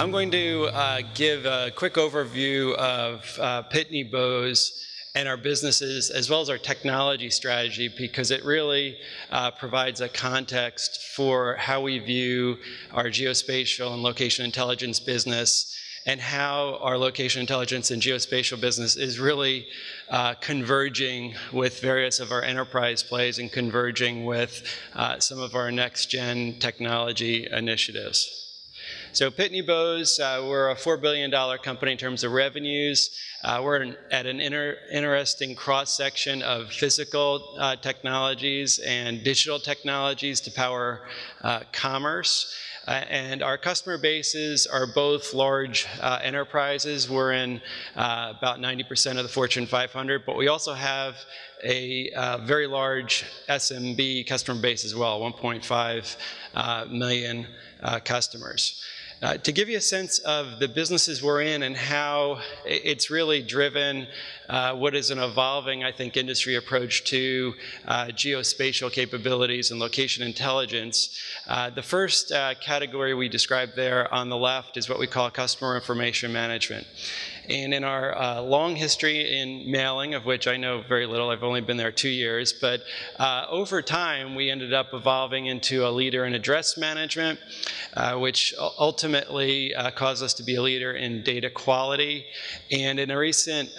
I'm going to give a quick overview of Pitney Bowes and our businesses, as well as our technology strategy, because it really provides a context for how we view our geospatial and location intelligence business, and how our location intelligence and geospatial business is really converging with various of our enterprise plays and converging with some of our next-gen technology initiatives. So Pitney Bowes, we're a $4 billion company in terms of revenues. We're at an interesting cross-section of physical technologies and digital technologies to power commerce. And our customer bases are both large enterprises. We're in about 90% of the Fortune 500, but we also have a very large SMB customer base as well, 1.5 million customers. To give you a sense of the businesses we're in and how it's really driven what is an evolving, I think, industry approach to geospatial capabilities and location intelligence. The first category we described there on the left is what we call customer information management. And in our long history in mailing, of which I know very little, I've only been there 2 years, but over time we ended up evolving into a leader in address management, which ultimately caused us to be a leader in data quality. And in a recent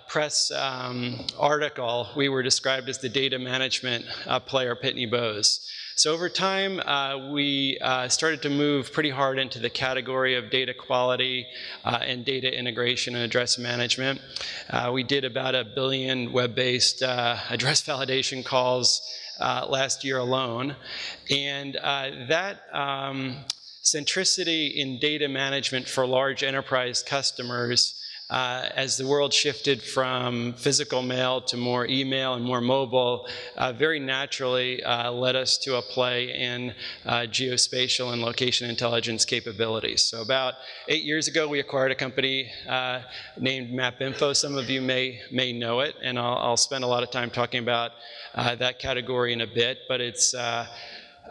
press article, we were described as the data management player, Pitney Bowes. So over time, we started to move pretty hard into the category of data quality and data integration and address management. We did about 1 billion web-based address validation calls last year alone. And that centricity in data management for large enterprise customers, as the world shifted from physical mail to more email and more mobile, very naturally led us to a play in geospatial and location intelligence capabilities. So about 8 years ago, we acquired a company named MapInfo. Some of you may know it, and I'll spend a lot of time talking about that category in a bit, but it's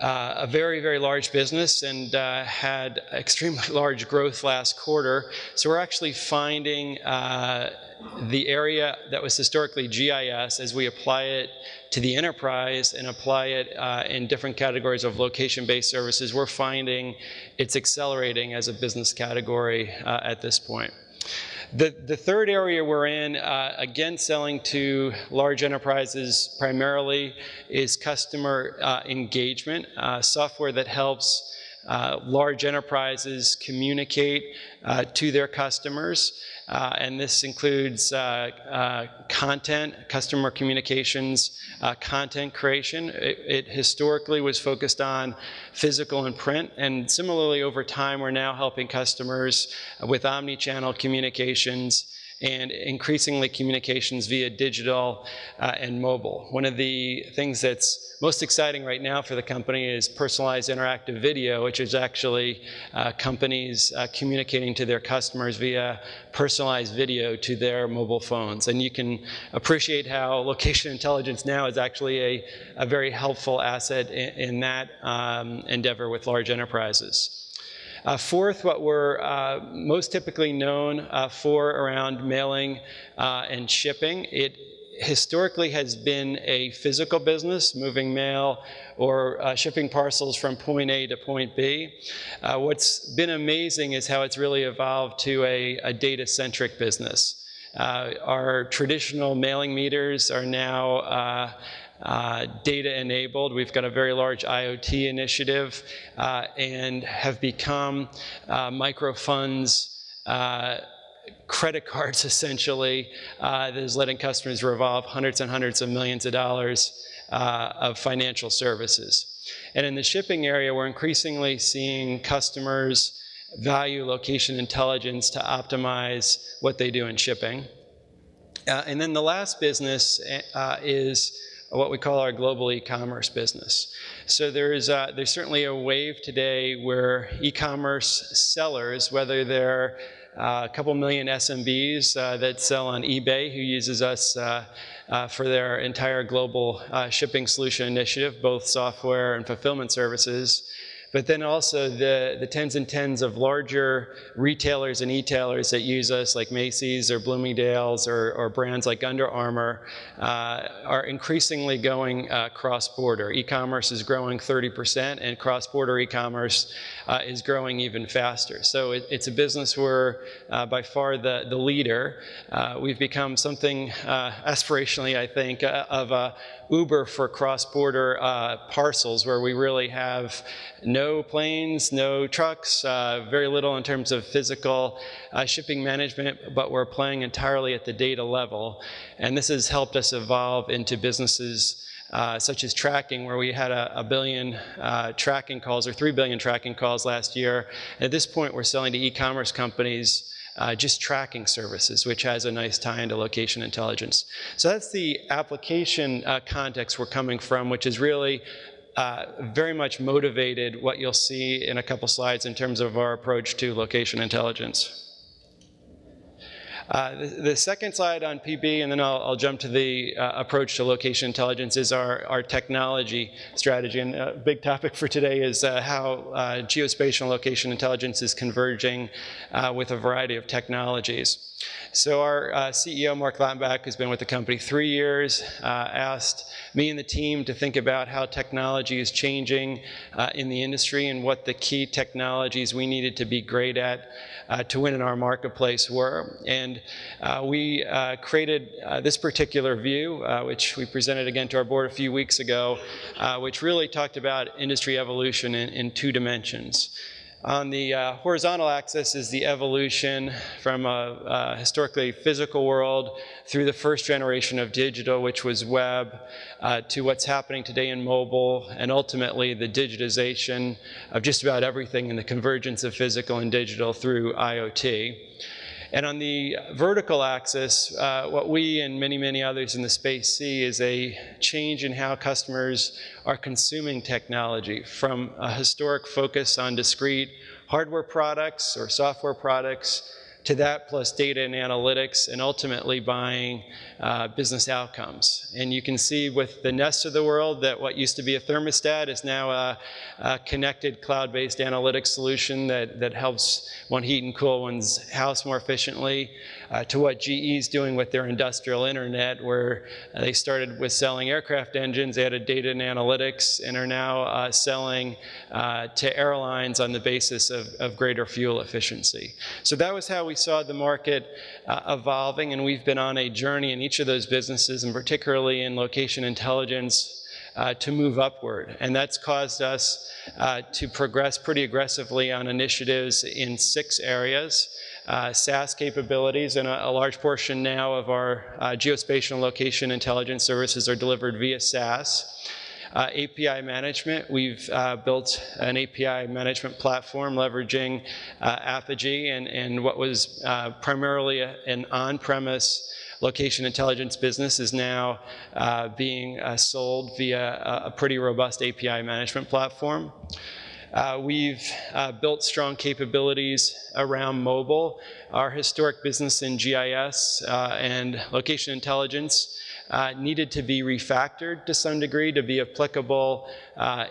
a very, very large business and had extremely large growth last quarter. So we're actually finding the area that was historically GIS, as we apply it to the enterprise and apply it in different categories of location-based services, we're finding it's accelerating as a business category at this point. The third area we're in, again selling to large enterprises primarily, is customer engagement, software that helps large enterprises communicate to their customers. And this includes content, customer communications, content creation. It historically was focused on physical and print, and similarly over time we're now helping customers with omni-channel communications and increasingly communications via digital and mobile. One of the things that's most exciting right now for the company is personalized interactive video, which is actually companies communicating to their customers via personalized video to their mobile phones. And you can appreciate how location intelligence now is actually a very helpful asset in that endeavor with large enterprises. Fourth, what we're most typically known for around mailing and shipping. It historically has been a physical business, moving mail or shipping parcels from point A to point B. What's been amazing is how it's really evolved to a data-centric business. Our traditional mailing meters are now data-enabled. We've got a very large IoT initiative and have become microfunds, credit cards essentially, that is letting customers revolve hundreds and hundreds of millions of dollars of financial services. And in the shipping area, we're increasingly seeing customers value location intelligence to optimize what they do in shipping. And then the last business is what we call our global e-commerce business. So there's certainly a wave today where e-commerce sellers, whether they're a couple million SMBs that sell on eBay, who uses us for their entire global shipping solution initiative, both software and fulfillment services, but then also the tens and tens of larger retailers and e-tailers that use us, like Macy's or Bloomingdale's or brands like Under Armour, are increasingly going cross-border. E-commerce is growing 30%, and cross-border e-commerce is growing even faster. So it's a business where by far the leader. We've become something aspirationally, I think, of a Uber for cross-border parcels, where we really have no planes, no trucks, very little in terms of physical shipping management, but we're playing entirely at the data level. And this has helped us evolve into businesses such as tracking, where we had a billion tracking calls, or 3 billion tracking calls last year. At this point, we're selling to e-commerce companies just tracking services, which has a nice tie into location intelligence. So that's the application context we're coming from, which is really very much motivated what you'll see in a couple slides in terms of our approach to location intelligence. The second slide on PB, and then I'll jump to the approach to location intelligence, is our technology strategy. And a big topic for today is how geospatial and location intelligence is converging with a variety of technologies. So our CEO, Mark Lattenbach, who's been with the company 3 years, asked me and the team to think about how technology is changing in the industry and what the key technologies we needed to be great at to win in our marketplace were. And we created this particular view, which we presented again to our board a few weeks ago, which really talked about industry evolution in 2 dimensions. On the horizontal axis is the evolution from a historically physical world through the first generation of digital, which was web, to what's happening today in mobile, and ultimately the digitization of just about everything and the convergence of physical and digital through IoT. And on the vertical axis, what we and many, many others in the space see is a change in how customers are consuming technology, from a historic focus on discrete hardware products or software products to that plus data and analytics, and ultimately buying business outcomes. And you can see with the Nest of the world that what used to be a thermostat is now a connected cloud-based analytics solution that helps one heat and cool one's house more efficiently, to what GE's doing with their industrial internet, where they started with selling aircraft engines, added data and analytics, and are now selling to airlines on the basis of greater fuel efficiency. So that was how we saw the market evolving, and we've been on a journey in each of those businesses, and particularly in location intelligence, to move upward. And that's caused us to progress pretty aggressively on initiatives in 6 areas. SaaS capabilities, and a large portion now of our geospatial and location intelligence services are delivered via SaaS. API management, we've built an API management platform leveraging Apogee, and what was primarily an on-premise location intelligence business is now being sold via a pretty robust API management platform. We've built strong capabilities around mobile. Our historic business in GIS and location intelligence needed to be refactored to some degree to be applicable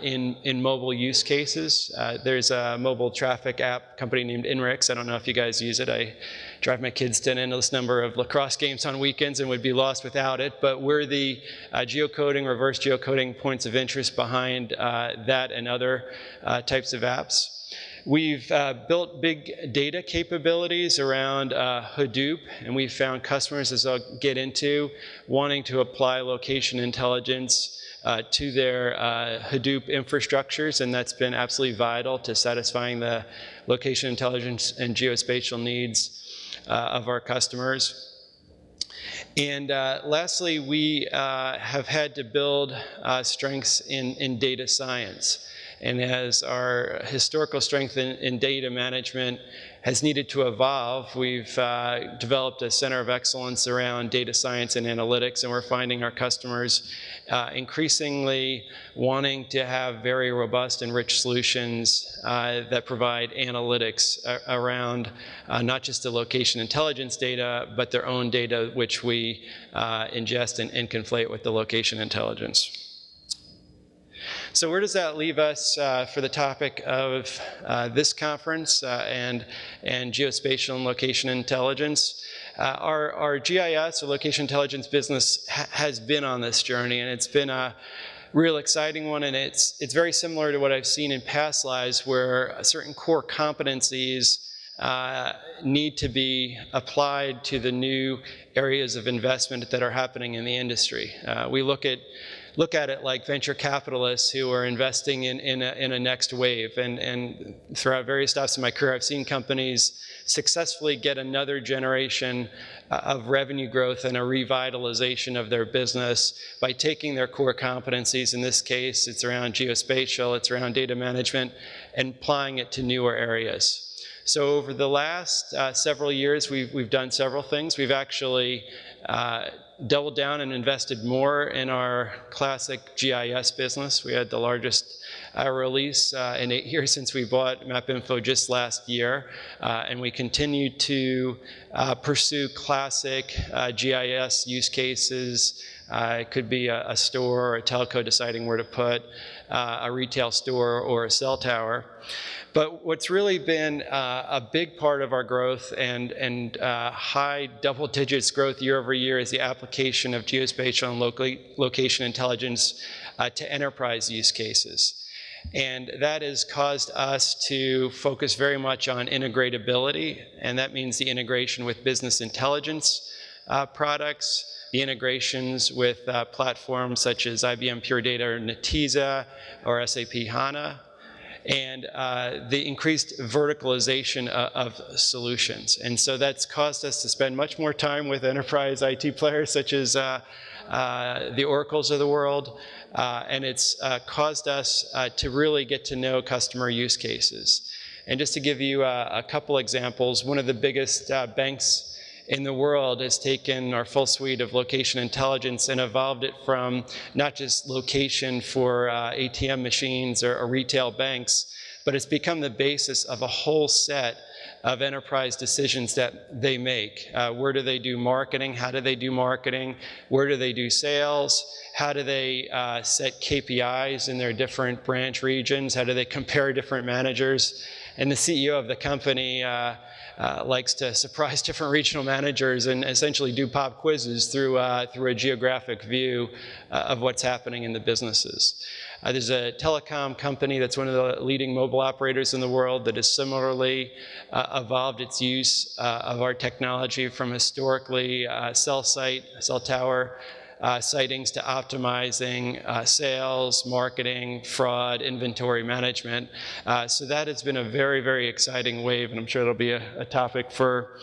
in mobile use cases. There's a mobile traffic app company named Inrix. I don't know if you guys use it. I drive my kids to an endless number of lacrosse games on weekends and would be lost without it. But we're the geocoding, reverse geocoding points of interest behind that and other types of apps. We've built big data capabilities around Hadoop, and we've found customers, as I'll get into, wanting to apply location intelligence to their Hadoop infrastructures, and that's been absolutely vital to satisfying the location intelligence and geospatial needs of our customers. And lastly, we have had to build strengths in data science. And as our historical strength in data management has needed to evolve, we've developed a center of excellence around data science and analytics, and we're finding our customers increasingly wanting to have very robust and rich solutions that provide analytics around not just the location intelligence data, but their own data, which we ingest and conflate with the location intelligence. So where does that leave us for the topic of this conference and geospatial and location intelligence? Our GIS, or location intelligence business, has been on this journey, and it's been a real exciting one, and it's very similar to what I've seen in past lives, where certain core competencies need to be applied to the new areas of investment that are happening in the industry. We look at it like venture capitalists who are investing in a next wave. And throughout various stops in my career, I've seen companies successfully get another generation of revenue growth and a revitalization of their business by taking their core competencies. In this case, it's around geospatial, it's around data management, and applying it to newer areas. So over the last several years, we've done several things. We've actually doubled down and invested more in our classic GIS business. We had the largest release in 8 years since we bought MapInfo just last year. And we continue to pursue classic GIS use cases. It could be a store or a telco deciding where to put a retail store or a cell tower. But what's really been a big part of our growth and high double digits growth year over year is the application of geospatial and location intelligence to enterprise use cases. And that has caused us to focus very much on integratability, and that means the integration with business intelligence products, the integrations with platforms such as IBM Pure Data or Netezza or SAP HANA, and the increased verticalization of solutions. And so that's caused us to spend much more time with enterprise IT players such as the Oracles of the world, and it's caused us to really get to know customer use cases. And just to give you a couple examples, one of the biggest banks in the world has taken our full suite of location intelligence and evolved it from not just location for ATM machines or retail banks, but it's become the basis of a whole set of enterprise decisions that they make. Where do they do marketing? How do they do marketing? Where do they do sales? How do they set KPIs in their different branch regions? How do they compare different managers? And the CEO of the company likes to surprise different regional managers and essentially do pop quizzes through a geographic view of what's happening in the businesses. There's a telecom company that's one of the leading mobile operators in the world that has similarly evolved its use of our technology from historically cell tower sightings to optimizing sales, marketing, fraud, inventory management. So that has been a very, very exciting wave, and I'm sure it'll be a topic for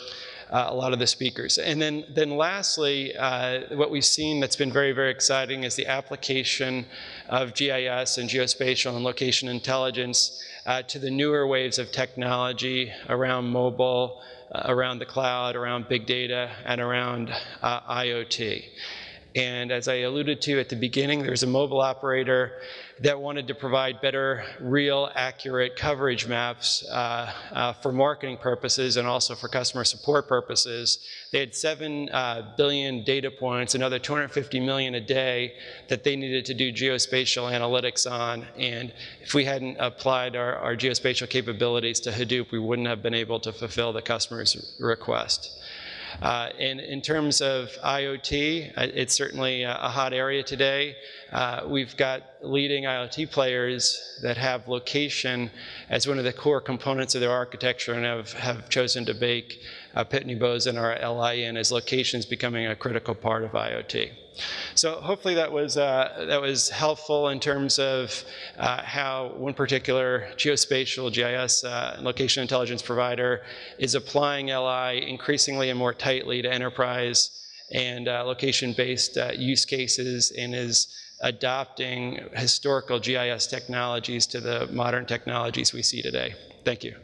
a lot of the speakers. And then lastly, what we've seen that's been very, very exciting is the application of GIS and geospatial and location intelligence to the newer waves of technology around mobile, around the cloud, around big data, and around IoT. And as I alluded to at the beginning, there's a mobile operator that wanted to provide better, real, accurate coverage maps for marketing purposes and also for customer support purposes. They had 7 billion data points, another 250 million a day that they needed to do geospatial analytics on. And if we hadn't applied our geospatial capabilities to Hadoop, we wouldn't have been able to fulfill the customer's request. And in terms of IoT, it's certainly a hot area today. We've got leading IoT players that have location as one of the core components of their architecture and have chosen to bake Pitney and our LI in as location is becoming a critical part of IoT. So hopefully that was helpful in terms of how one particular geospatial GIS location intelligence provider is applying LI increasingly and more tightly to enterprise and location-based use cases, and is adopting historical GIS technologies to the modern technologies we see today. Thank you.